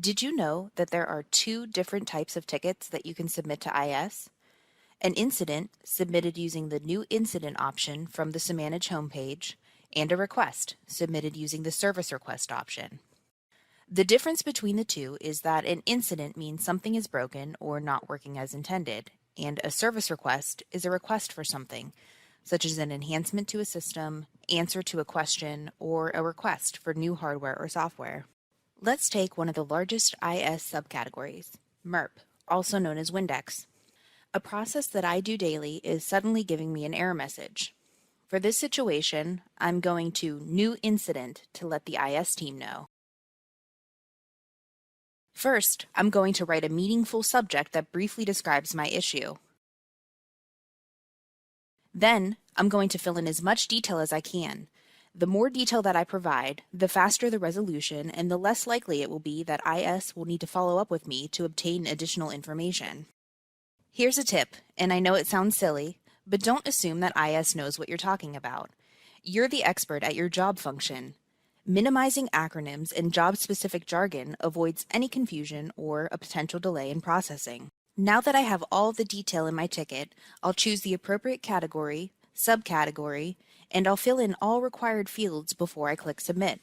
Did you know that there are two different types of tickets that you can submit to IS? An incident submitted using the New Incident option from the Samanage homepage, and a request submitted using the Service Request option. The difference between the two is that an incident means something is broken or not working as intended, and a service request is a request for something, such as an enhancement to a system, answer to a question, or a request for new hardware or software. Let's take one of the largest IS subcategories, MERP, also known as Windex. A process that I do daily is suddenly giving me an error message. For this situation, I'm going to New Incident to let the IS team know. First, I'm going to write a meaningful subject that briefly describes my issue. Then, I'm going to fill in as much detail as I can. The more detail that I provide, the faster the resolution and the less likely it will be that IS will need to follow up with me to obtain additional information. Here's a tip, and I know it sounds silly, but don't assume that IS knows what you're talking about. You're the expert at your job function. Minimizing acronyms and job-specific jargon avoids any confusion or a potential delay in processing. Now that I have all the detail in my ticket, I'll choose the appropriate category, subcategory, and I'll fill in all required fields before I click Submit.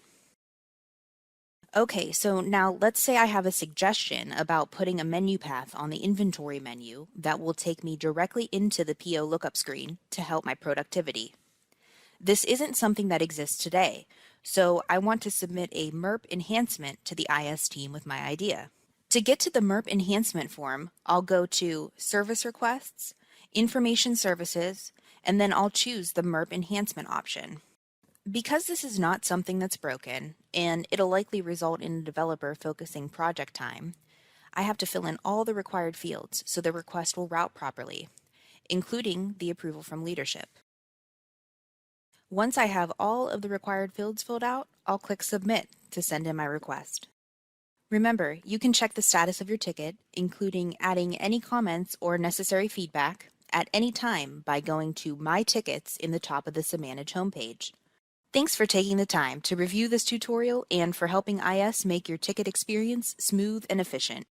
Okay, so now let's say I have a suggestion about putting a menu path on the inventory menu that will take me directly into the PO lookup screen to help my productivity. This isn't something that exists today, so I want to submit a MERP enhancement to the IS team with my idea. To get to the MERP enhancement form, I'll go to Service Requests, Information Services, and then I'll choose the MERP enhancement option. Because this is not something that's broken, and it'll likely result in a developer focusing project time, I have to fill in all the required fields so the request will route properly, including the approval from leadership. Once I have all of the required fields filled out, I'll click Submit to send in my request. Remember, you can check the status of your ticket, including adding any comments or necessary feedback, at any time by going to My Tickets in the top of the Samanage homepage. Thanks for taking the time to review this tutorial and for helping IS make your ticket experience smooth and efficient.